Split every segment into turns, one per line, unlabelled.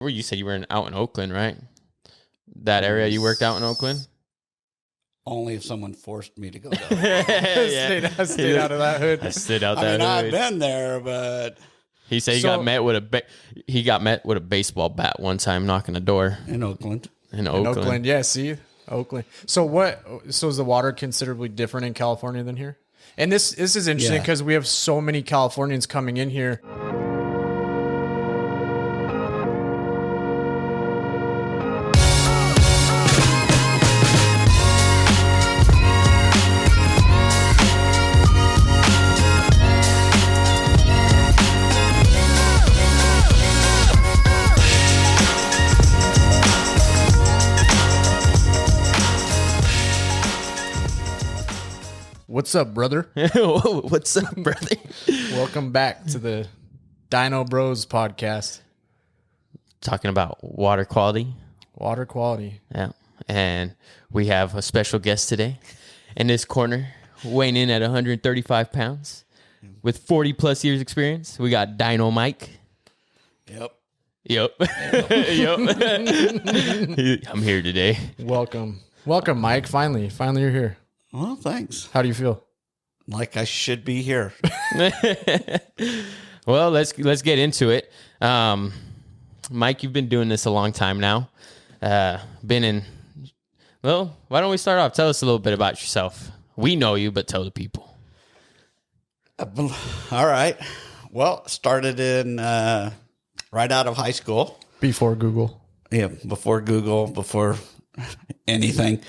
Well, you said you were out in Oakland, right? That area you worked out in Oakland?
Only if someone forced me to go there.
Yeah.
Stayed out of that hood.
I stayed out
I
that
mean, I've
hood.
been there, but
He said he got met with a baseball bat one time knocking a door
in Oakland.
in Oakland.
Yeah, see? Oakland. So is the water considerably different in California than here? And this is interesting because we have so many Californians coming in here. What's up, brother?
What's up, brother?
Welcome back to the Dino Bros podcast.
Talking about water quality.
Water quality.
Yeah. And we have a special guest today in this corner, weighing in at 135 pounds with 40 plus years experience. We got Dino Mike.
Yep.
Yep. I'm here today.
Welcome, Mike. Finally you're here.
Well, thanks.
How do you feel?
Like I should be here.
Well, let's get into it. Mike, you've been doing this a long time now. Why don't we start off? Tell us a little bit about yourself. We know you, but tell the people.
All right. Well, started in right out of high school.
Before Google.
Yeah, before Google, before anything.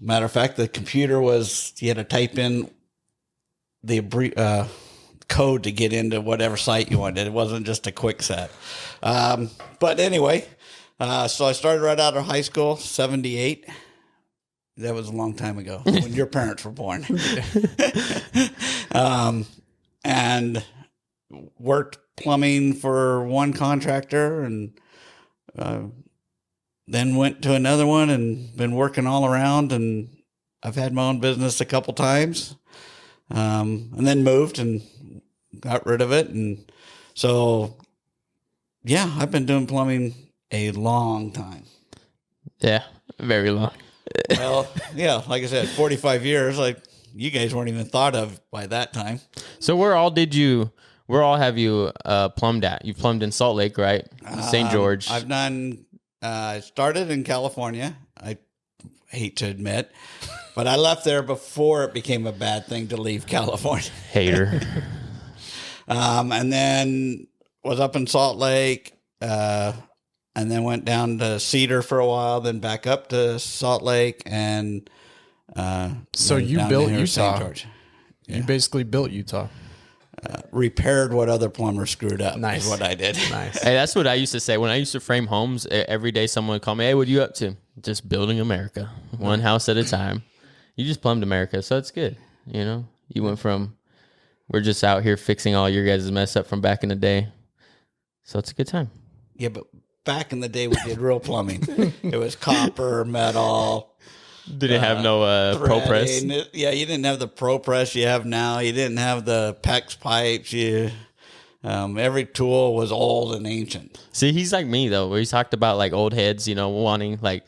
Matter of fact, the computer you had to type in the code to get into whatever site you wanted. It wasn't just a quick set. But anyway, so I started right out of high school, 78. That was a long time ago when your parents were born. And worked plumbing for one contractor and then went to another one and been working all around, and I've had my own business a couple times, and then moved and got rid of it. And so, yeah, I've been doing plumbing a long time.
Yeah, very long.
Well, yeah, like I said, 45 years, like you guys weren't even thought of by that time.
So where all have you plumbed at? You plumbed in Salt Lake, right? St. George.
I've done... I started in California. I hate to admit, but I left there before it became a bad thing to leave California.
Hater.
And then was up in Salt Lake, and then went down to Cedar for a while, then back up to Salt Lake, and
so you built Utah.
St. George. Yeah.
You basically built Utah.
Repaired what other plumbers screwed up.
Nice.
Is what I did.
Nice.
Hey, that's what I used to say when I used to frame homes. Every day, someone would call me, "Hey, what are you up to?" Just building America, one house at a time. You just plumbed America, so it's good. You know, you went from we're just out here fixing all your guys' mess up from back in the day, so it's a good time.
Yeah, but back in the day, we did real plumbing. It was copper, metal.
Didn't have no ProPress.
Yeah, you didn't have the ProPress you have now. You didn't have the PEX pipes. Every tool was old and ancient.
See, he's like me though, where he talked about like old heads, wanting like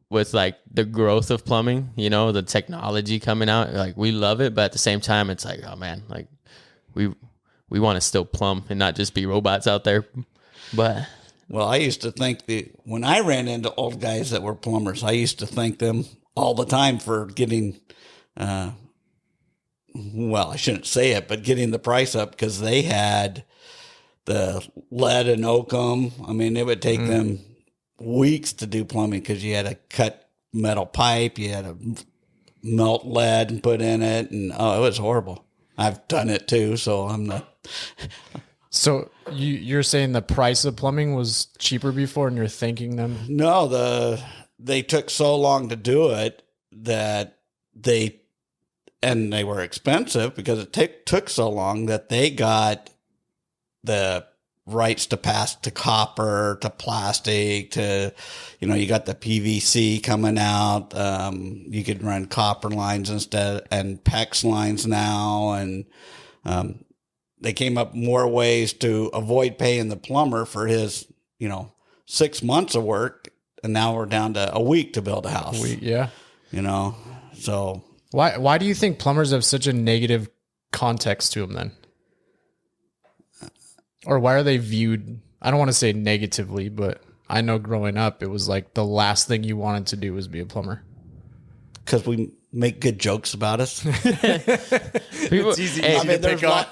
with like the growth of plumbing, the technology coming out. Like we love it, but at the same time, it's like, oh man, like we want to still plumb and not just be robots out there. But
well, I used to think when I ran into old guys that were plumbers, I used to thank them all the time for getting, well, I shouldn't say it, but getting the price up because they had the lead and oakum. I mean, it would take them weeks to do plumbing because you had to cut metal pipe, you had to melt lead and put in it, and it was horrible. I've done it too, so I'm not.
So you're saying the price of plumbing was cheaper before, and you're thanking them?
No, they took so long to do it that they were expensive because it took so long that they got the rights to pass to copper, to plastic, to, you got the PVC coming out. You could run copper lines instead and PEX lines now. And, they came up more ways to avoid paying the plumber for his, 6 months of work, and now we're down to a week to build a house.
Yeah.
You know, so
why do you think plumbers have such a negative context to them then? Or why are they viewed? I don't want to say negatively, but I know growing up, it was like the last thing you wanted to do was be a plumber.
Because we make good jokes about us.
It's easy to pick on.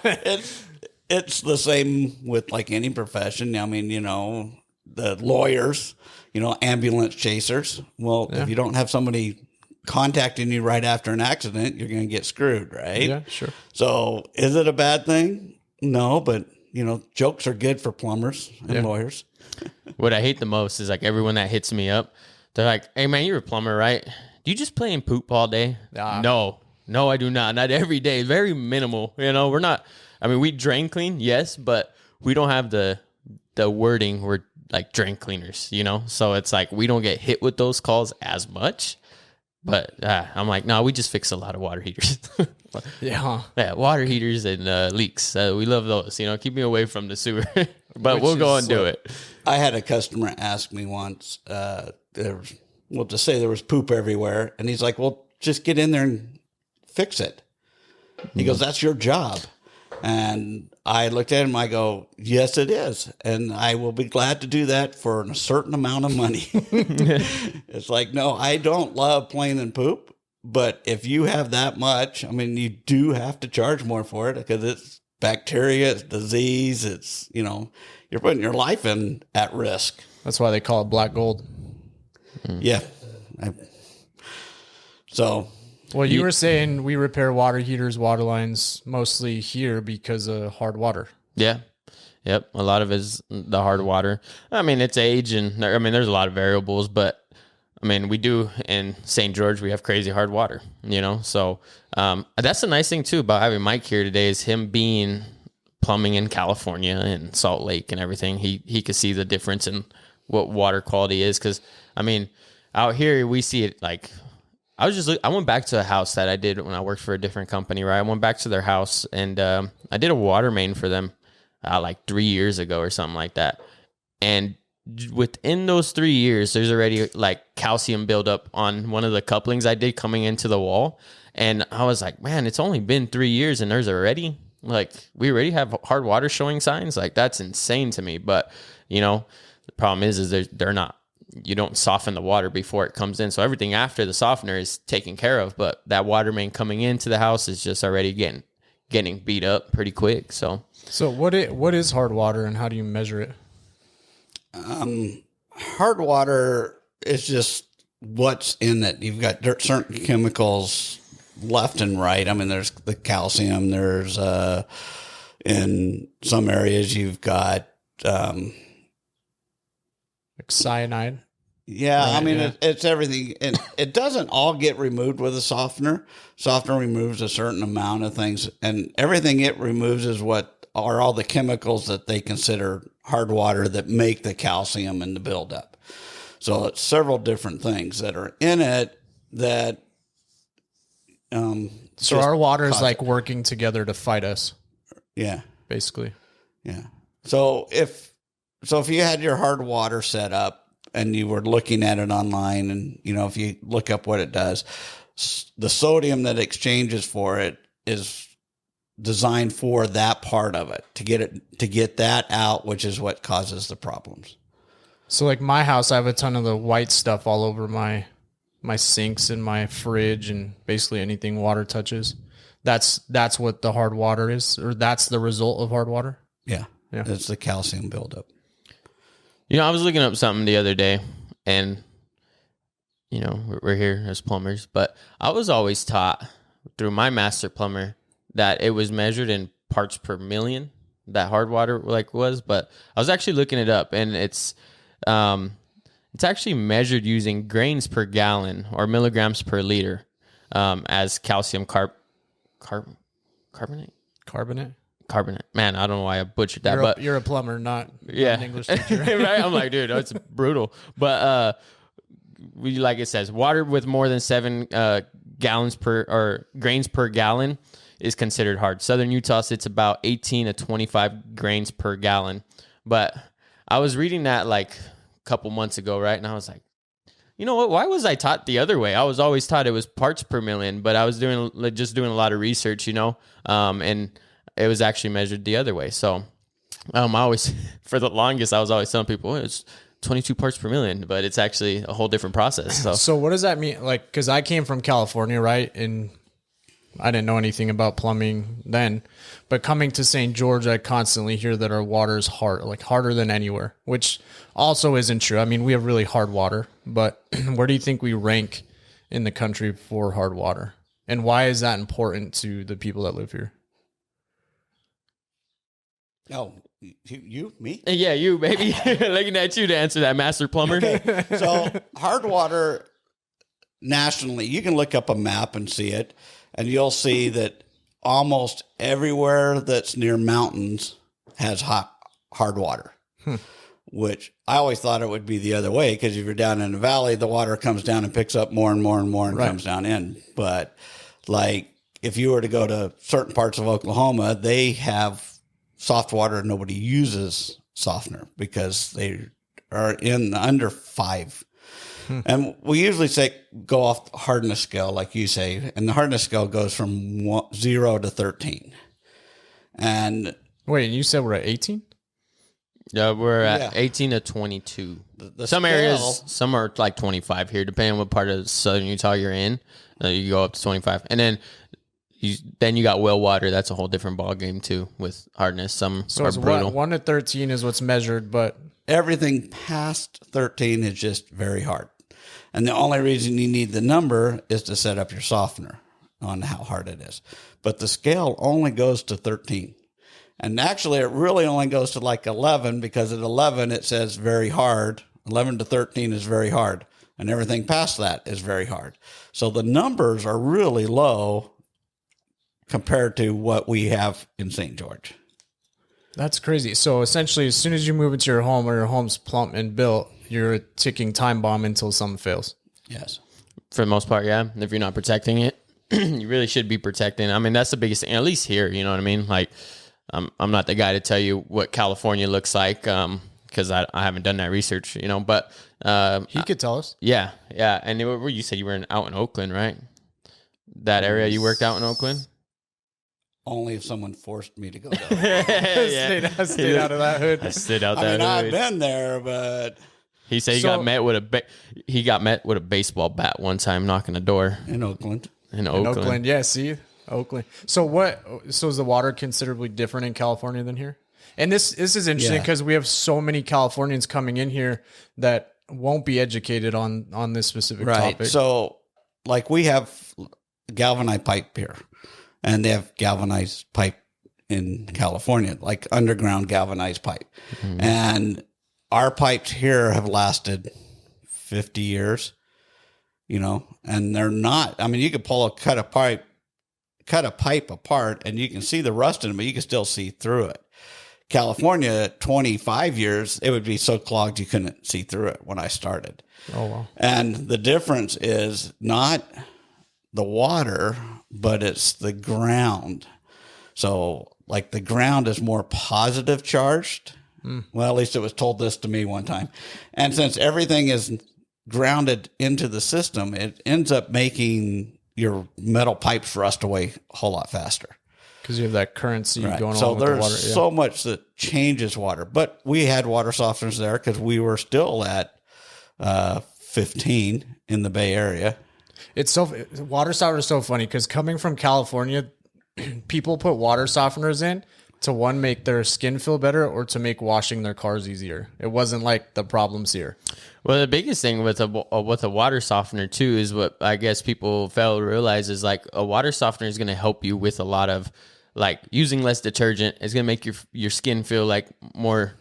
It's the same with like any profession. I mean, you know, the lawyers, you know, ambulance chasers. Well, if you don't have somebody contacting you right after an accident, you're going to get screwed, right?
Yeah, sure.
So is it a bad thing? No, but, you know, jokes are good for plumbers and lawyers.
What I hate the most is like everyone that hits me up, they're like, hey, man, you're a plumber, right? Do you just play in poop all day? No, I do not. Not every day. Very minimal. You know, we're not. I mean, we drain clean, yes, but we don't have the wording. We're like drain cleaners, you know? So it's like we don't get hit with those calls as much. But I'm like, no, we just fix a lot of water heaters.
Yeah,
water heaters and leaks. We love those. You know, keep me away from the sewer. But we'll go and do it.
I had a customer ask me once, we'll just say there was poop everywhere. And he's like, well, just get in there and fix it. He goes, that's your job. And I looked at him, I go, yes, it is. And I will be glad to do that for a certain amount of money. It's like, no, I don't love playing in poop. But if you have that much, I mean, you do have to charge more for it because it's bacteria, it's disease, it's, you know, you're putting your life at risk.
That's why they call it black gold.
Yeah.
Well, you were saying we repair water heaters, water lines mostly here because of hard water.
Yeah. Yep. A lot of it is the hard water. I mean, it's age and I mean, there's a lot of variables, but I mean, we do in St. George, we have crazy hard water, you know? So that's the nice thing too about having Mike here today is him being plumbing in California and Salt Lake and everything. He could see the difference in what water quality is. Cause I mean, out here we see it like, I went back to a house that I did when I worked for a different company, right? I went back to their house and I did a water main for them like 3 years ago or something like that. And within those 3 years, there's already like calcium buildup on one of the couplings I did coming into the wall. And I was like, man, it's only been 3 years and there's already like, we already have hard water showing signs. Like that's insane to me. But you know, the problem is they're not. You don't soften the water before it comes in. So everything after the softener is taken care of, but that water main coming into the house is just already getting beat up pretty quick. So
what is hard water and how do you measure it?
Hard water is just what's in it. You've got certain chemicals left and right. I mean, there's the calcium, there's, in some areas you've got,
like cyanide.
Yeah,
right,
I mean,
yeah.
It's everything. And it doesn't all get removed with a softener. Softener removes a certain amount of things, and everything it removes is what are all the chemicals that they consider hard water that make the calcium and the buildup. So it's several different things that are in it that.
So our water is like working together to fight us.
Yeah,
basically.
Yeah. So if you had your hard water set up and you were looking at it online and, you know, if you look up what it does, the sodium that exchanges for it is designed for that part of it, to get that out, which is what causes the problems.
So like my house, I have a ton of the white stuff all over my sinks and my fridge and basically anything water touches. That's what the hard water is, or that's the result of hard water.
Yeah. It's the calcium buildup.
You know, I was looking up something the other day, and, you know, we're here as plumbers, but I was always taught through my master plumber that it was measured in parts per million, that hard water was, but I was actually looking it up, and it's actually measured using grains per gallon or milligrams per liter as calcium carbonate. Man, I don't know why I butchered that.
You're a plumber, not an English teacher.
Right? I'm like, dude, that's brutal. But like it says, water with more than 7 grains per gallon is considered hard. Southern Utah sits about 18 to 25 grains per gallon. But I was reading that like couple months ago, right? And I was like, you know what? Why was I taught the other way? I was always taught it was parts per million, but I was doing a lot of research, and it was actually measured the other way. So I always, for the longest, I was always telling people, oh, it's 22 parts per million, but it's actually a whole different process.
So what does that mean? Like, because I came from California, right? And I didn't know anything about plumbing then, but coming to St. George, I constantly hear that our water is hard, like harder than anywhere, which also isn't true. I mean, we have really hard water, but where do you think we rank in the country for hard water? And why is that important to the people that live here?
Oh, me?
Yeah, you, baby. Looking at you to answer that, master plumber.
Okay. So hard water nationally, you can look up a map and see it, and you'll see that almost everywhere that's near mountains has hard water, which I always thought it would be the other way, because if you're down in the valley, the water comes down and picks up more and more and more and
Right.
comes down in. But like if you were to go to certain parts of Oklahoma, they have soft water and nobody uses softener because they are in under 5. And we usually say go off the hardness scale, like you say, and the hardness scale goes from 0 to 13. And
Wait, and you said we're at 18?
Yeah, we're at
Yeah.
18 to 22.
the
Some
scale,
areas, some are like 25 here, depending on what part of southern Utah you're in. You go up to 25, and then you got well water. That's a whole different ball game too with hardness. Some
So
are
it's
brutal.
1 to 13 is what's measured, but
everything past 13 is just very hard. And the only reason you need the number is to set up your softener on how hard it is. But the scale only goes to 13. And actually, it really only goes to like 11, because at 11, it says very hard. 11 to 13 is very hard. And everything past that is very hard. So the numbers are really low compared to what we have in St. George.
that's crazy. So essentially, as soon as you move into your home or your home's plumb and built, you're a ticking time bomb until something fails.
Yes.
For the most part, yeah. If you're not protecting it, you really should be protecting. I mean, that's the biggest thing, at least here. You know what I mean? Like, I'm not the guy to tell you what California looks like, because I haven't done that research, but
He could tell us.
yeah. And you said you were out in Oakland, right? That area you worked out in Oakland?
Only if someone forced me to go there.
Stayed out of that hood.
I stood out
I
that
mean, I've
hood.
been there, but
He said he
So-
got met with a baseball bat one time knocking a door
in Oakland.
in
In
Oakland.
Oakland, yeah, see? Oakland. So is the water considerably different in California than here? And this is interesting
Yeah.
because we have so many Californians coming in here that won't be educated on this specific topic.
So, like, we have galvanized pipe here, and they have galvanized pipe in California, like underground galvanized pipe. And our pipes here have lasted 50 years, and they're not, I mean, you could cut a pipe apart and you can see the rust in it, but you can still see through it. California, 25 years, it would be so clogged you couldn't see through it when I started.
Oh, wow.
And the difference is not the water, but it's the ground. So, like, the ground is more positive charged. Well, at least it was told this to me one time. And since everything is grounded into the system, it ends up making your metal pipes rust away a whole lot faster.
Because you have that currency
Right.
going
So
on with the
there's
water. Yeah.
so much that changes water. But we had water softeners there because we were still at 15 in the Bay Area.
Water softener is so funny because coming from California, people put water softeners in to make their skin feel better or to make washing their cars easier. It wasn't like the problems here.
Well, the biggest thing with a water softener too is what I guess people fail to realize is like a water softener is going to help you with a lot of like using less detergent. It's going to make your skin feel like more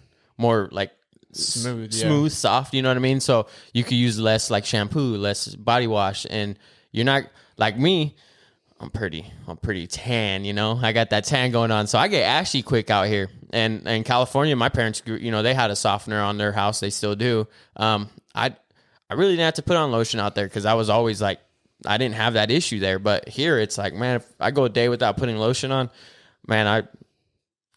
like
Smooth, yeah.
smooth, soft. You know what I mean? So you could use less like shampoo, less body wash, and you're not like me. I'm pretty tan, I got that tan going on. So I get ashy quick out here. And in California, my parents, they had a softener on their house. They still do. I really didn't have to put on lotion out there because I was always like, I didn't have that issue there. But here it's like, man, if I go a day without putting lotion on, man,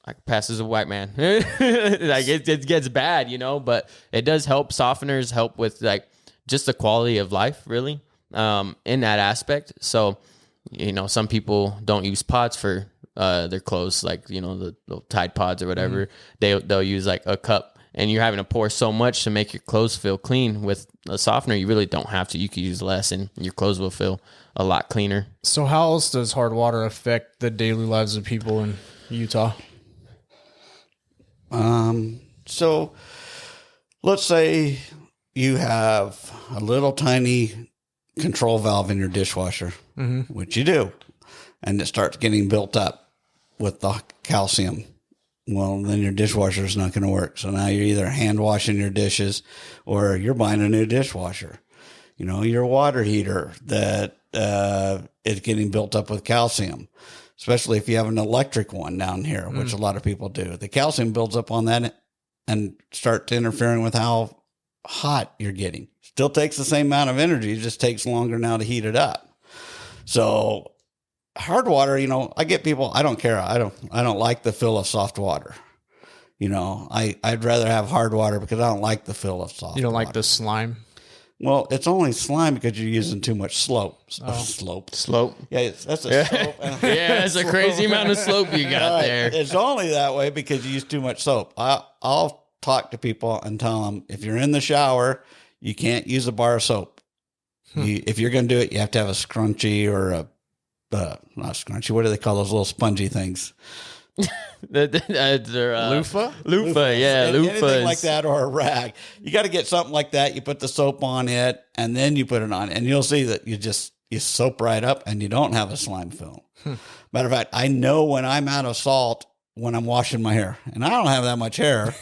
like pass as a white man. Like it gets bad, you know, but it does help. Softeners help with like just the quality of life, really, in that aspect. So, you know, some people don't use pods for their clothes, like, you know, the Tide Pods or whatever. They'll use like a cup, and you're having to pour so much to make your clothes feel clean. With a softener, you really don't have to. You could use less, and your clothes will feel a lot cleaner.
So how else does hard water affect the daily lives of people in Utah?
So let's say you have a little tiny control valve in your dishwasher, which you do, and it starts getting built up with the calcium. Well, then your dishwasher is not going to work. So now you're either hand washing your dishes or you're buying a new dishwasher. You know, your water heater that is getting built up with calcium, especially if you have an electric one down here, which a lot of people do. The calcium builds up on that and starts interfering with how hot you're getting. Still takes the same amount of energy, it just takes longer now to heat it up. So hard water, you know, I get people, I don't care. I don't like the feel of soft water. You know, I'd rather have hard water because I don't like the feel of soft water.
You don't like the slime?
Well, it's only slime because you're using too much slope.
Slope.
Yeah, that's a slope.
Yeah, that's a crazy amount of slope you got there.
It's only that way because you use too much soap. I'll talk to people and tell them, if you're in the shower, you can't use a bar of soap. If you're going to do it, you have to have a scrunchie or not scrunchie. What do they call those little spongy things?
Loofah?
Loofah, yeah.
Anything like that, or a rag. You got to get something like that. You put the soap on it, and then you put it on, and you'll see that you soap right up, and you don't have a slime film. Matter of fact, I know when I'm out of salt when I'm washing my hair, and I don't have that much hair.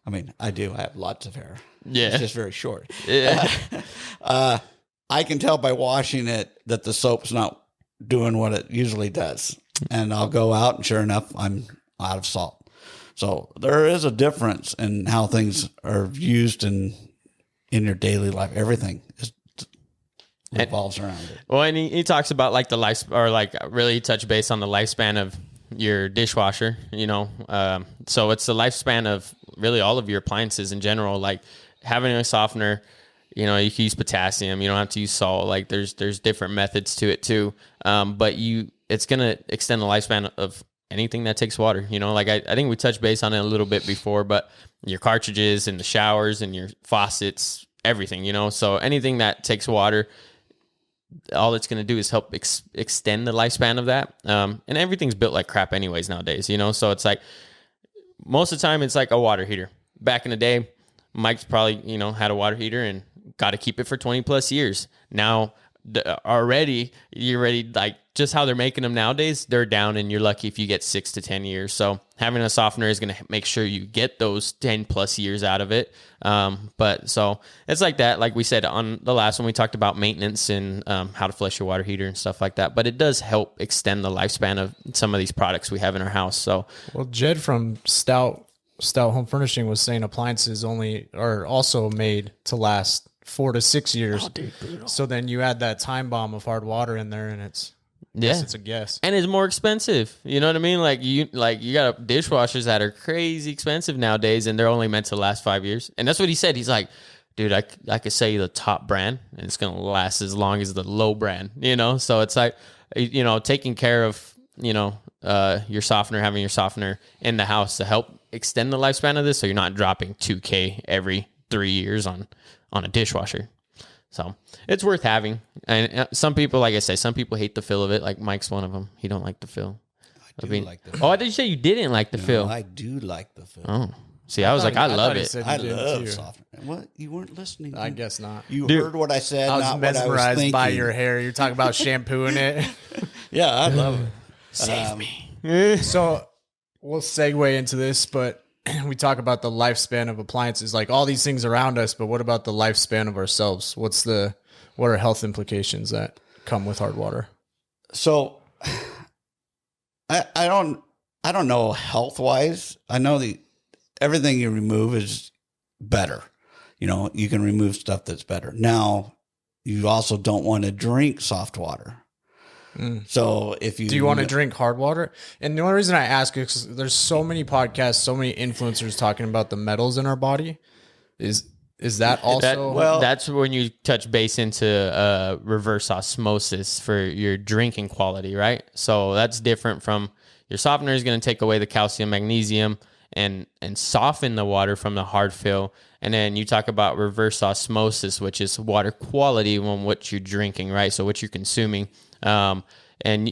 I mean, I do. I have lots of hair.
Yeah,
it's just very short.
Yeah.
I can tell by washing it that the soap's not doing what it usually does. And I'll go out, and sure enough, I'm out of salt. So there is a difference in how things are used in your daily life. Everything revolves around it.
Well, and he talks about like the life, or like really touch base on the lifespan of your dishwasher, you know. So it's the lifespan of really all of your appliances in general. Like having a softener, you know, you can use potassium. You don't have to use salt. Like there's different methods to it too. But it's going to extend the lifespan of anything that takes water. You know, like I think we touched base on it a little bit before, but your cartridges and the showers and your faucets, everything, you know. So anything that takes water, all it's going to do is help extend the lifespan of that. And everything's built like crap anyways nowadays, you know. So it's like most of the time it's like a water heater. Back in the day, Mike's probably, you know, had a water heater and got to keep it for 20 plus years. Now you're ready, like just how they're making them nowadays, they're down, and you're lucky if you get 6 to 10 years. So having a softener is going to make sure you get those 10 plus years out of it. But so it's like that, like we said on the last one, we talked about maintenance and how to flush your water heater and stuff like that. But it does help extend the lifespan of some of these products we have in our house. So,
well, Jed from Stout Home Furnishing was saying appliances are also made to last 4 to 6 years.
Oh, dude, brutal.
So then you add that time bomb of hard water in there, and it's a guess.
And it's more expensive. You know what I mean? Like you got dishwashers that are crazy expensive nowadays, and they're only meant to last 5 years. And that's what he said. He's like, dude, I could sell you the top brand, and it's gonna last as long as the low brand. You know, so it's like, you know, taking care of, you know, your softener, having your softener in the house to help extend the lifespan of this, so you're not dropping $2,000 every 3 years on a dishwasher. So it's worth having. And some people, like I say, some people hate the feel of it. Like Mike's one of them. He don't like the feel.
I do like the feel.
Oh, I did you say you didn't like the feel?
I do like the feel.
Oh, see, I was like, I love it.
I love softener. What? You weren't listening.
I guess not.
You heard what I said,
I was
not what I was
mesmerized
thinking.
by your hair. You're talking about shampooing it.
Yeah, I love it.
Save me.
So we'll segue into this, but we talk about the lifespan of appliances, like all these things around us, but what about the lifespan of ourselves? What are health implications that come with hard water?
So I don't know health wise. I know everything you remove is better. You know, you can remove stuff that's better. Now, you also don't want to drink soft water. So if you
Do you want to drink hard water? And the only reason I ask is 'cause there's so many podcasts, so many influencers talking about the metals in our body. Is that also
that's when you touch base into reverse osmosis for your drinking quality, right? So that's different from your softener is going to take away the calcium, magnesium, and soften the water from the hard fill. And then you talk about reverse osmosis, which is water quality on what you're drinking, right? So what you're consuming. And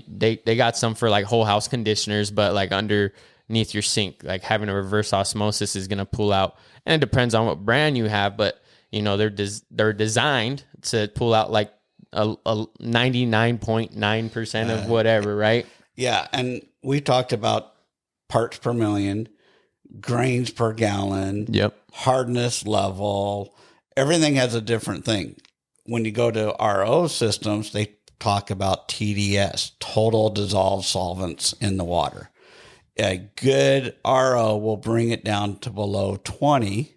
they got some for like whole house conditioners, but like underneath your sink, like having a reverse osmosis is going to pull out. And it depends on what brand you have, but you know, they're designed to pull out like a 99.9% of whatever, right?
Yeah. And we talked about parts per million, grains per gallon, hardness level. Everything has a different thing. When you go to RO systems, they talk about TDS, total dissolved solvents in the water. A good RO will bring it down to below 20.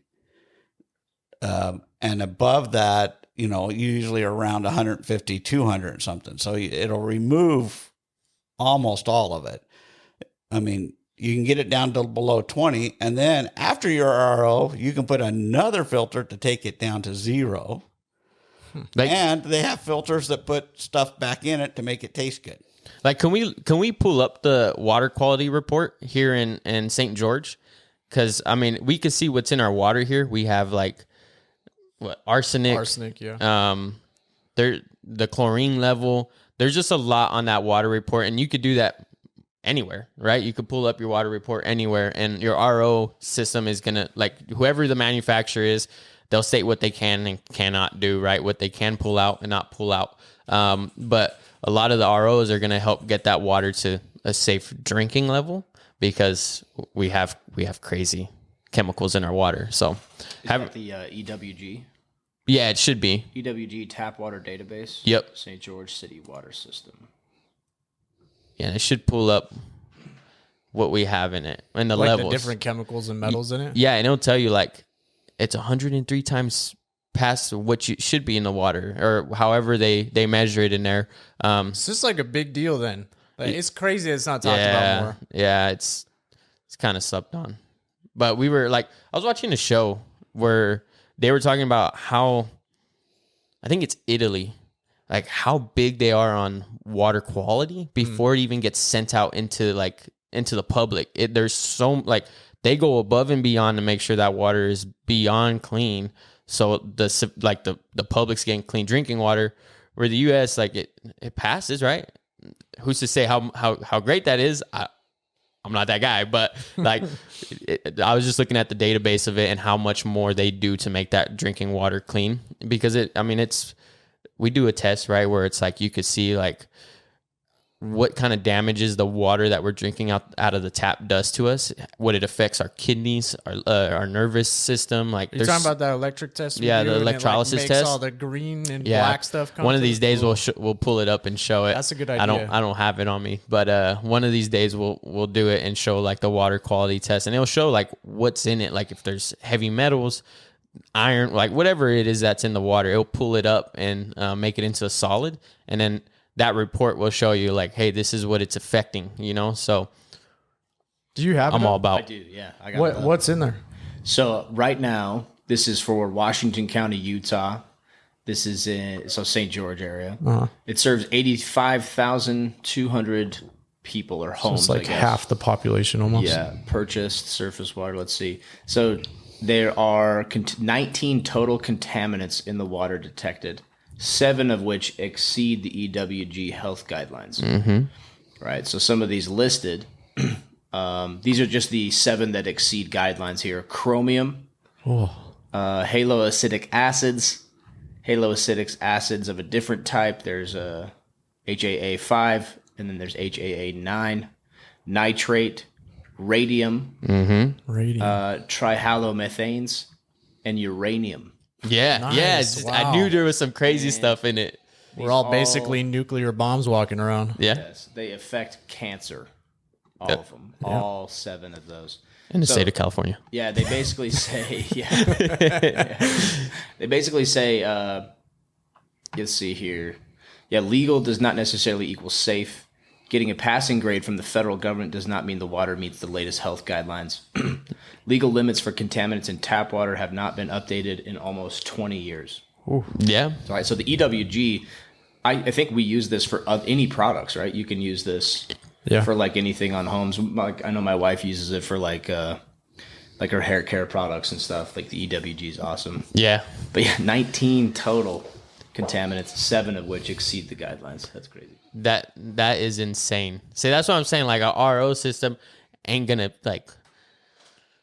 And above that, you know, usually around 150, 200 something. So it'll remove almost all of it. I mean, you can get it down to below 20. And then after your RO, you can put another filter to take it down to 0. And they have filters that put stuff back in it to make it taste good.
Like, can we pull up the water quality report here in St. George? Because I mean, we can see what's in our water here. We have like arsenic,
yeah.
The chlorine level. There's just a lot on that water report, and you could do that anywhere, right? You could pull up your water report anywhere, and your RO system is gonna, like, whoever the manufacturer is, they'll state what they can and cannot do, right? What they can pull out and not pull out. But a lot of the ROs are going to help get that water to a safe drinking level because we have crazy chemicals in our water. So
is that the EWG?
Yeah, it should be.
EWG Tap Water Database.
Yep.
St. George City Water System.
Yeah, it should pull up what we have in it and the
like
levels.
the different chemicals and metals in it.
Yeah, and it'll tell you like it's 103 times past what you should be in the water, or however they measure it in there.
It's just like a big deal then. Like, it's crazy it's not talked about more.
Yeah, it's kind of slept on. But we were like, I was watching a show where they were talking about how, I think it's Italy, like how big they are on water quality before it even gets sent out into the public. There's so like they go above and beyond to make sure that water is beyond clean. So the public's getting clean drinking water, where the U.S. like it passes, right? Who's to say how great that is? I'm not that guy, but like I was just looking at the database of it and how much more they do to make that drinking water clean, because we do a test, right, where it's like you could see like what kind of damages the water that we're drinking out of the tap does to us, what it affects our kidneys, our nervous system. Like,
you're talking about that electric test?
Yeah, the electrolysis
makes
test.
all the green and black stuff come
one of these days we'll pull it up and show it.
That's a good idea.
I don't have it on me, but one of these days we'll do it and show like the water quality test, and it'll show like what's in it, like if there's heavy metals, iron, like whatever it is that's in the water, it'll pull it up and make it into a solid, and then that report will show you like, hey, this is what it's affecting, So
do you have
I'm all about.
I do, yeah. I got
what's in there?
So right now, this is for Washington County, Utah. This is in St. George area.
Uh-huh.
It serves 85,200 people or homes.
So it's like half the population almost.
Yeah, purchased surface water. Let's see. So there are 19 total contaminants in the water detected, 7 of which exceed the EWG health guidelines.
Mm-hmm.
Right. So some of these listed, these are just the 7 that exceed guidelines here. Chromium, haloacidic acids of a different type. There's HAA5, and then there's HAA9, nitrate, radium, trihalomethanes, and uranium.
Yeah,
Nice.
yeah.
Wow.
I knew there was some crazy stuff in it.
We're all basically nuclear bombs walking around.
Yeah,
Yes, they affect cancer. All of them. All 7 of those.
in the state of California.
Yeah, they basically say, They basically say, let's see here. Yeah, legal does not necessarily equal safe. Getting a passing grade from the federal government does not mean the water meets the latest health guidelines. Legal limits for contaminants in tap water have not been updated in almost 20 years.
Yeah.
Right, so the EWG, I think we use this for any products, right? You can use this for like anything on homes. Like I know my wife uses it for like her hair care products and stuff. Like the EWG is awesome.
Yeah.
But yeah, 19 total contaminants, 7 of which exceed the guidelines. That's crazy.
That is insane. See, that's what I'm saying. Like, our RO system ain't gonna like.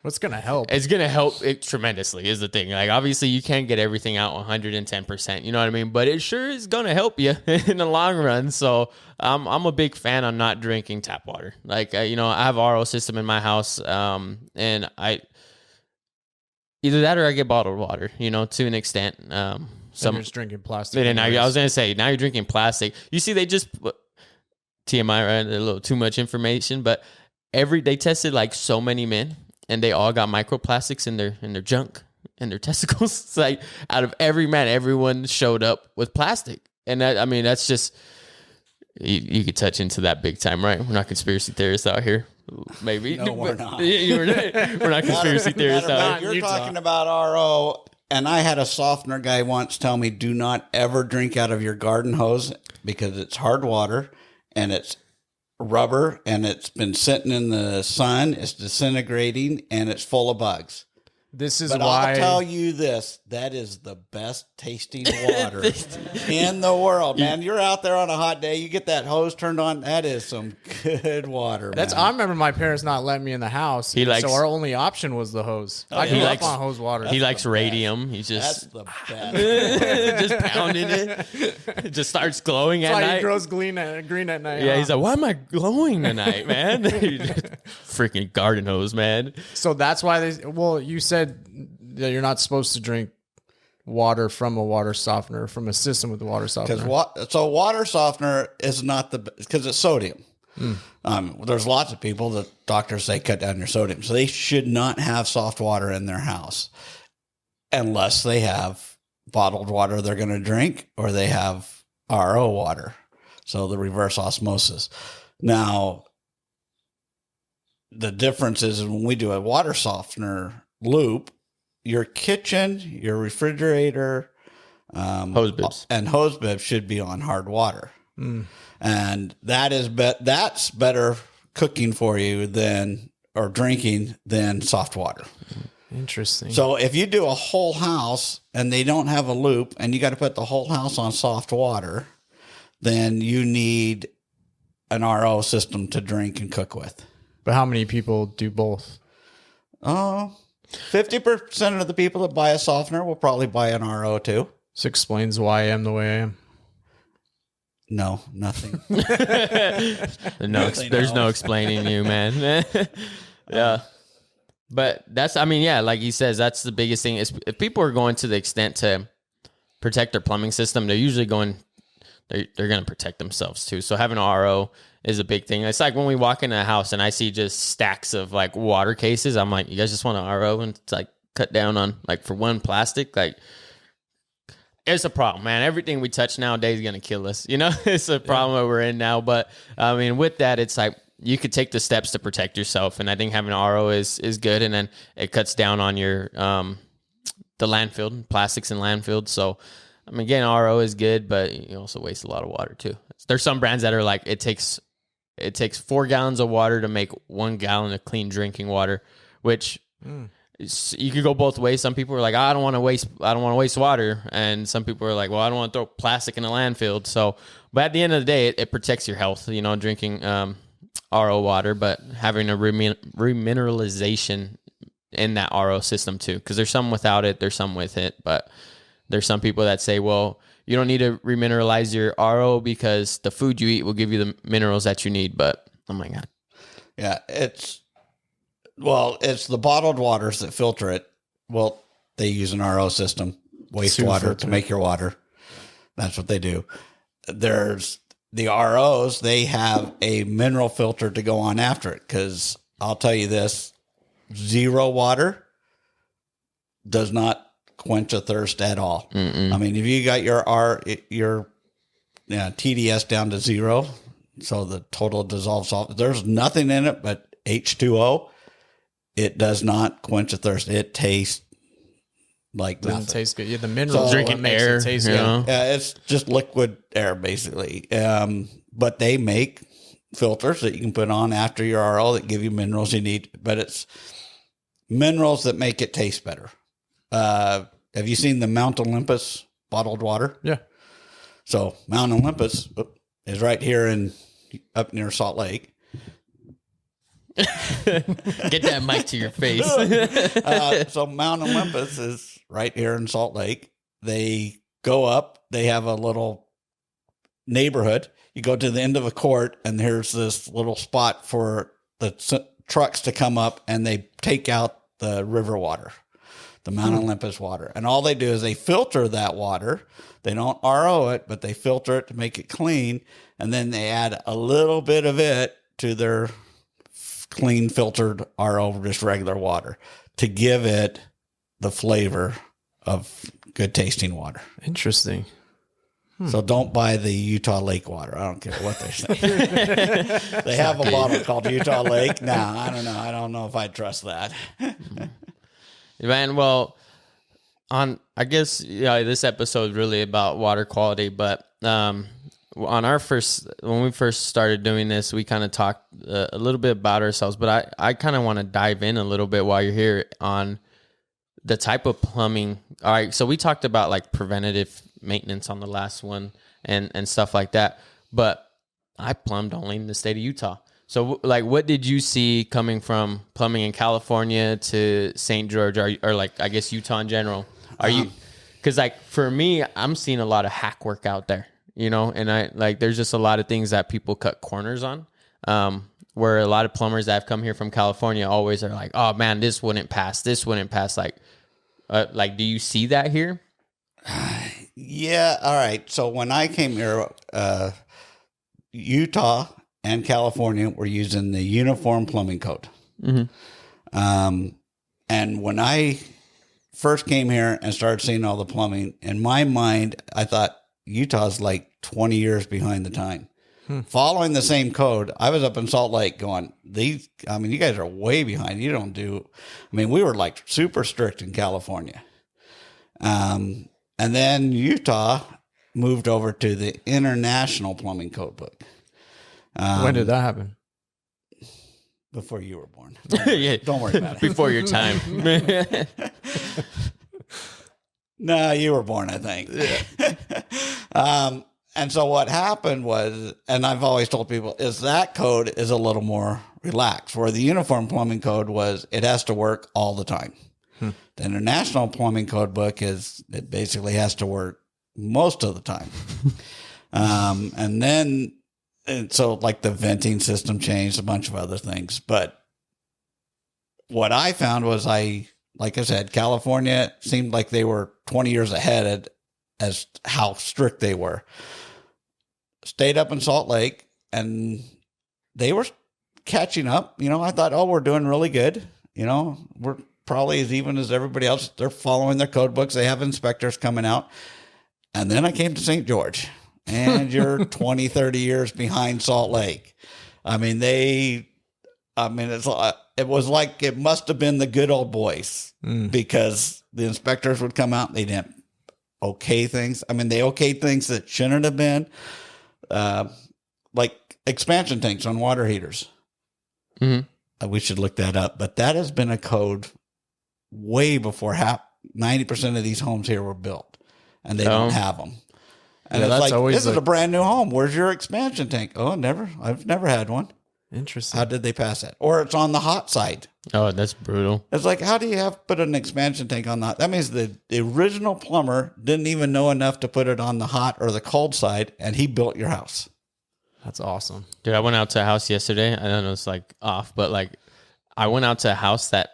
What's gonna help?
It's gonna help it tremendously. Is the thing. Like, obviously, you can't get everything out 110%. You know what I mean? But it sure is gonna help you in the long run. So, I'm a big fan on not drinking tap water. Like, I have a RO system in my house, and I either that or I get bottled water. To an extent.
You're just drinking plastic.
And I was gonna say, now you're drinking plastic. You see, they just TMI, right? A little too much information, but they tested like so many men, and they all got microplastics in their junk and their testicles. It's like out of every man, everyone showed up with plastic, and that's just you could touch into that big time, right? We're not conspiracy theorists out here. Maybe
No, we're not.
We're not conspiracy theorists out here.
You're talking about RO. And I had a softener guy once tell me, do not ever drink out of your garden hose because it's hard water and it's rubber and it's been sitting in the sun. It's disintegrating and it's full of bugs.
This is
But
why
I'll tell you this, that is the best tasting water in the world, man. You're out there on a hot day, you get that hose turned on, that is some good water, man.
I remember my parents not letting me in the house. So our only option was the hose. I grew up on hose water.
He likes radium. He's
That's
just
the best.
just pounding it. It just starts glowing
That's
at
why
night.
he grows green at night.
Yeah, he's like, why am I glowing tonight, man? Freaking garden hose, man.
So that's why you said that you're not supposed to drink water from a water softener, from a system with a water softener.
So water softener is not because it's sodium. There's lots of people that doctors say cut down your sodium. So they should not have soft water in their house unless they have bottled water they're going to drink or they have RO water. So the reverse osmosis. Now, the difference is when we do a water softener loop, your kitchen, your refrigerator,
Hose bibs.
and hose bibs should be on hard water. And that's better cooking for you or drinking than soft water.
Interesting.
So if you do a whole house and they don't have a loop and you got to put the whole house on soft water, then you need an RO system to drink and cook with.
But how many people do both?
50% of the people that buy a softener will probably buy an RO too.
This explains why I am the way I am.
No, nothing.
There's no explaining you, man. Yeah. But like he says, that's the biggest thing. Is if people are going to the extent to protect their plumbing system, they're usually going to protect themselves too. So having an RO is a big thing. It's like when we walk into a house and I see just stacks of like water cases. I'm like, you guys just want an RO and it's like cut down on like for one plastic. Like it's a problem, man. Everything we touch nowadays is going to kill us. It's a problem that we're in now. But with that, it's like you could take the steps to protect yourself. And I think having an RO is good. And then it cuts down on your, the landfill, plastics in landfill. So, again, RO is good, but you also waste a lot of water too. There's some brands that are like, it takes 4 gallons of water to make 1 gallon of clean drinking water, which you could go both ways. Some people are like, I don't want to waste water. And some people are like, well, I don't want to throw plastic in a landfill. So, but at the end of the day, it protects your health, drinking RO water, but having a remineralization in that RO system too. Because there's some without it, there's some with it, but there's some people that say, well, you don't need to remineralize your RO because the food you eat will give you the minerals that you need. But oh my God.
Yeah, it's the bottled waters that filter it. Well, they use an RO system, wastewater to make your water. That's what they do. There's the ROs, they have a mineral filter to go on after it. Because I'll tell you this, zero water does not quench a thirst at all. If you got your TDS down to 0. So the total dissolved salt, there's nothing in it but H2O. It does not quench a thirst. It tastes like
Doesn't
nothing.
taste good. Yeah, the minerals
So-
drinking makes
air,
it taste
you
good.
know?
Yeah, it's just liquid air basically. But they make filters that you can put on after your RO that give you minerals you need. But it's minerals that make it taste better. Have you seen the Mount Olympus bottled water?
Yeah.
So Mount Olympus is right here up near Salt Lake.
Get that mic to your face.
So Mount Olympus is right here in Salt Lake. They go up. They have a little neighborhood. You go to the end of a court, and there's this little spot for the trucks to come up, and they take out the river water, the Mount Olympus water. And all they do is they filter that water. They don't RO it, but they filter it to make it clean. And then they add a little bit of it to their clean filtered RO, just regular water, to give it the flavor of good tasting water.
Interesting.
So don't buy the Utah Lake water. I don't care what they say. They have a bottle called Utah Lake. Nah, I don't know. I don't know if I trust that.
Man, well, I guess this episode is really about water quality, but on when we first started doing this, we kind of talked a little bit about ourselves, but I kind of want to dive in a little bit while you're here on the type of plumbing. All right, so we talked about like preventative maintenance on the last one and stuff like that, but I plumbed only in the state of Utah. So like, what did you see coming from plumbing in California to St. George or like, I guess Utah in general? Are you, cause like for me, I'm seeing a lot of hack work out there, and there's just a lot of things that people cut corners on. Where a lot of plumbers that have come here from California always are like, oh man, this wouldn't pass. Like, do you see that here?
Yeah. All right. So when I came here, Utah and California were using the Uniform Plumbing Code. Mm-hmm. And when I first came here and started seeing all the plumbing, in my mind, I thought Utah's like 20 years behind the time. Following the same code, I was up in Salt Lake going, you guys are way behind. We were like super strict in California. And then Utah moved over to the International Plumbing Code Book.
When did that happen?
Before you were born.
Yeah.
Don't worry about it.
Before your time.
No, you were born, I think. And so what happened was, and I've always told people, is that code is a little more relaxed. Where the Uniform Plumbing Code was, it has to work all the time. The International Plumbing Code Book it basically has to work most of the time. And so like the venting system changed, a bunch of other things. But what I found was like I said, California seemed like they were 20 years ahead as how strict they were. Stayed up in Salt Lake, and they were catching up. I thought, we're doing really good. We're probably as even as everybody else. They're following their code books. They have inspectors coming out. And then I came to St. George, and you're 20, 30 years behind Salt Lake. It was like it must have been the good old boys because the inspectors would come out. They didn't okay things. They okayed things that shouldn't have been, like expansion tanks on water heaters. Mm-hmm. We should look that up, but that has been a code way before 90% of these homes here were built, and they don't have them. And it's like, this is a brand new home. Where's your expansion tank? Oh, never. I've never had one.
Interesting.
How did they pass that? Or it's on the hot side.
Oh, that's brutal.
It's like, how do you have to put an expansion tank on that? That means the original plumber didn't even know enough to put it on the hot or the cold side, and he built your house.
That's awesome.
Dude, I went out to a house yesterday. I don't know, it's like off, but like I went out to a house that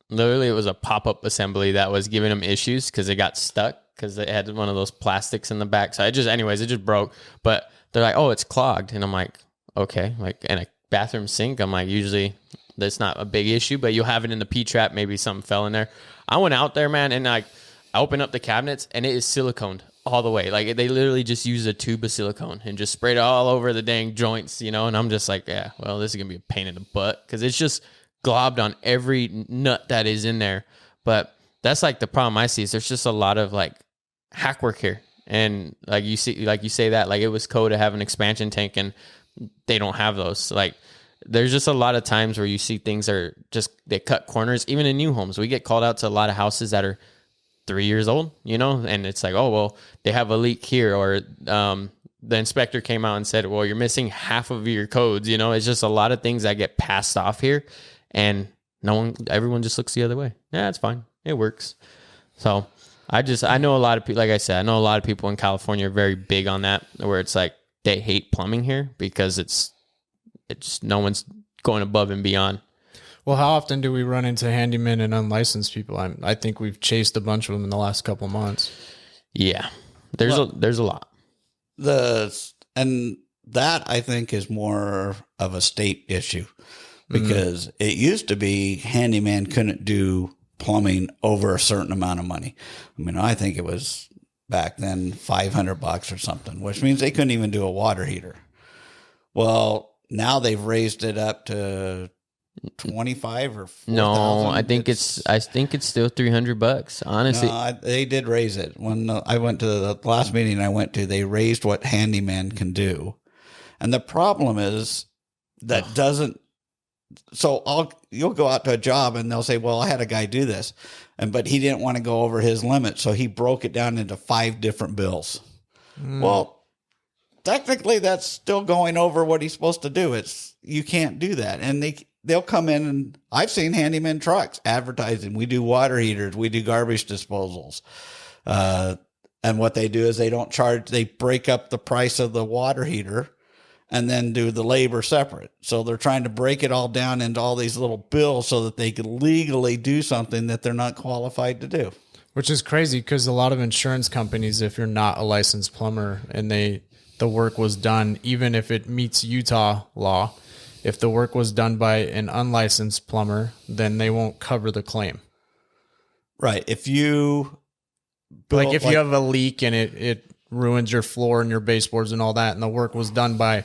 literally it was a pop-up assembly that was giving them issues because it got stuck because it had one of those plastics in the back. So it just broke. But they're like, oh, it's clogged. And I'm like, okay. And a bathroom sink, I'm like, usually that's not a big issue, but you'll have it in the P-trap. Maybe something fell in there. I went out there, man, and I opened up the cabinets, and it is siliconed all the way. Like they literally just use a tube of silicone and just sprayed it all over the dang joints, you know. And I'm just like, yeah, well, this is gonna be a pain in the butt because it's just globbed on every nut that is in there. But that's like the problem I see is there's just a lot of like hack work here. And like you see, like you say that, like it was cool to have an expansion tank and they don't have those. Like there's just a lot of times where you see things are just, they cut corners, even in new homes. We get called out to a lot of houses that are 3 years old, you know, and it's like, oh, well, they have a leak here, or the inspector came out and said, well, you're missing half of your codes. You know, it's just a lot of things that get passed off here, and everyone just looks the other way. Yeah, it's fine. It works. So I know a lot of people, like I said, I know a lot of people in California are very big on that, where it's like they hate plumbing here because it's no one's going above and beyond.
Well, how often do we run into handymen and unlicensed people? I think we've chased a bunch of them in the last couple of months.
Yeah, there's a lot.
And that I think is more of a state issue, because it used to be handyman couldn't do plumbing over a certain amount of money. I mean, I think it was back then $500 or something, which means they couldn't even do a water heater. Well, now they've raised it up to 25 or 4,000.
No, I think it's still $300. Honestly,
no, they did raise it. When I went to the last meeting I went to, they raised what handyman can do, and the problem is that doesn't. So you'll go out to a job and they'll say, "Well, I had a guy do this, but he didn't want to go over his limit, so he broke it down into 5 different bills." Well, technically, that's still going over what he's supposed to do. You can't do that, and they'll come in, and I've seen handyman trucks advertising. We do water heaters, we do garbage disposals, and what they do is they don't charge. They break up the price of the water heater and then do the labor separate. So they're trying to break it all down into all these little bills so that they can legally do something that they're not qualified to do.
Which is crazy, because a lot of insurance companies, if you're not a licensed plumber and the work was done, even if it meets Utah law, if the work was done by an unlicensed plumber, then they won't cover the claim.
Right. If you
you have a leak and it ruins your floor and your baseboards and all that, and the work was done by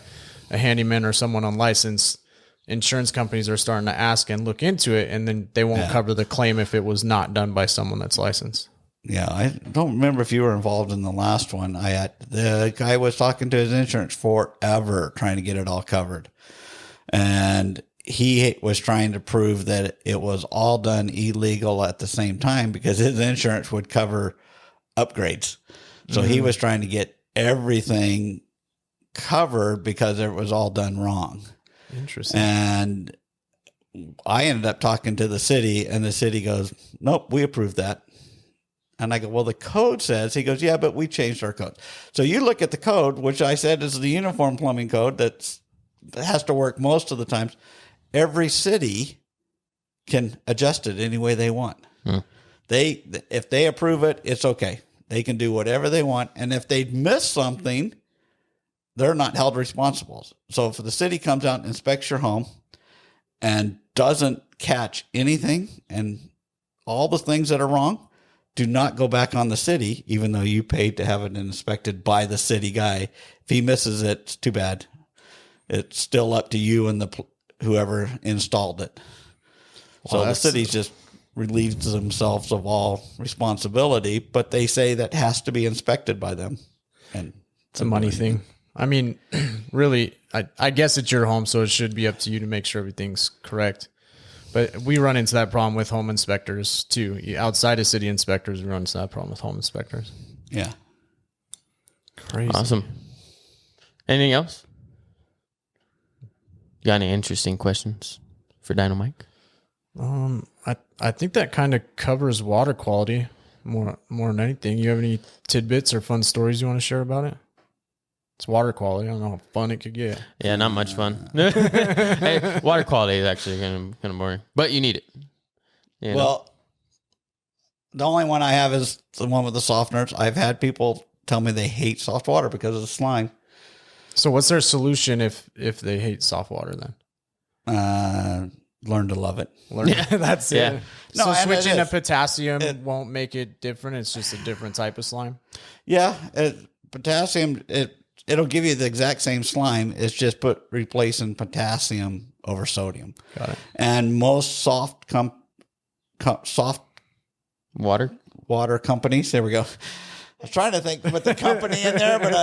a handyman or someone unlicensed, insurance companies are starting to ask and look into it, and then they won't cover the claim if it was not done by someone that's licensed.
Yeah, I don't remember if you were involved in the last one. The guy was talking to his insurance forever trying to get it all covered. And he was trying to prove that it was all done illegal at the same time, because his insurance would cover upgrades. So he was trying to get everything covered because it was all done wrong.
Interesting.
And I ended up talking to the city, and the city goes, "Nope, we approved that." And I go, "Well, the code says," he goes, "Yeah, but we changed our code." So you look at the code, which I said is the uniform plumbing code that has to work most of the times. Every city can adjust it any way they want. If they approve it, it's okay. They can do whatever they want. And if they miss something, they're not held responsible. So if the city comes out and inspects your home and doesn't catch anything and all the things that are wrong, do not go back on the city, even though you paid to have it inspected by the city guy. If he misses it, it's too bad. It's still up to you and whoever installed it. So the city's just relieves themselves of all responsibility, but they say that has to be inspected by them. And
it's a money thing. I mean, really, I guess it's your home, so it should be up to you to make sure everything's correct. But we run into that problem with home inspectors too. Outside of city inspectors, we run into that problem with home inspectors.
Yeah.
Crazy.
Awesome. Anything else? Got any interesting questions for Dino Mike?
I think that kind of covers water quality more than anything. You have any tidbits or fun stories you want to share about it? It's water quality. I don't know how fun it could get.
Yeah, not much fun. Hey, water quality is actually kind of boring, but you need it.
Well, the only one I have is the one with the softeners. I've had people tell me they hate soft water because of the slime.
So what's their solution if they hate soft water then?
learn to love it.
That's
Yeah.
it.
No,
So
and it
switching to
is.
potassium won't make it different. It's just a different type of slime.
Yeah, potassium, it'll give you the exact same slime. It's just replacing potassium over sodium.
Got it.
And most soft
Water.
water companies, there we go. I was trying to think with the company in there, but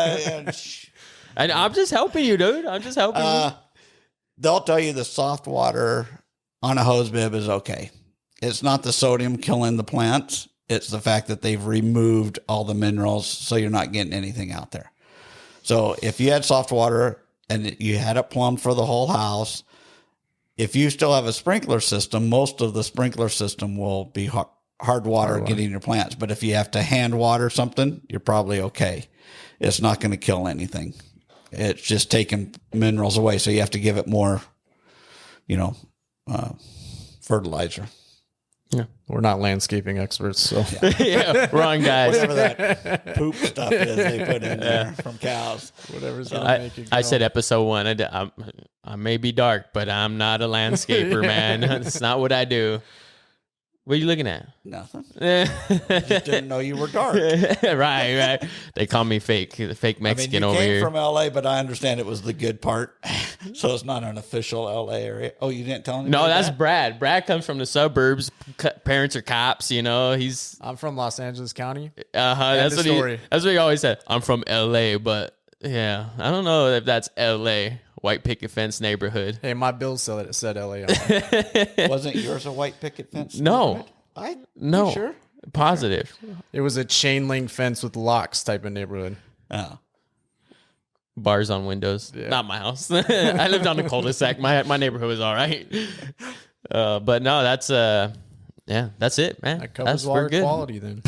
And I'm just helping you, dude. I'm just helping you.
they'll tell you the soft water on a hose bib is okay. It's not the sodium killing the plants. It's the fact that they've removed all the minerals, so you're not getting anything out there. So if you had soft water and you had it plumbed for the whole house, if you still have a sprinkler system, most of the sprinkler system will be hard water getting your plants. But if you have to hand water something, you're probably okay. It's not going to kill anything. It's just taking minerals away. So you have to give it more, fertilizer.
Yeah.
We're not landscaping experts, so
Yeah, wrong guys.
Whatever that poop stuff is they put in there from cows.
whatever's gonna make it.
I
grow.
said episode 1. I may be dark, but I'm not a landscaper, man. That's not what I do. What are you looking at?
Nothing.
right,
Just didn't know you were dark.
right. They call me fake, the fake Mexican
you
over
came
here.
from LA, but I understand it was the good part. So it's not an official LA area. Oh, you didn't tell anybody?
No, that's
that?
Brad. Brad comes from the suburbs. Parents are cops. He's
I'm from Los Angeles County.
That's
of
what
story.
that's what he always said. I'm from LA, but yeah, I don't know if that's LA, white picket fence neighborhood.
Hey, my bill said LA. On it.
Wasn't yours a white picket fence?
No, no,
You sure?
positive.
It was a chain link fence with locks type of neighborhood.
Oh.
Bars on windows. Not my house. I lived on the cul-de-sac. My neighborhood was all right. But no, that's it, man.
That covers
We're
water
good.
quality then.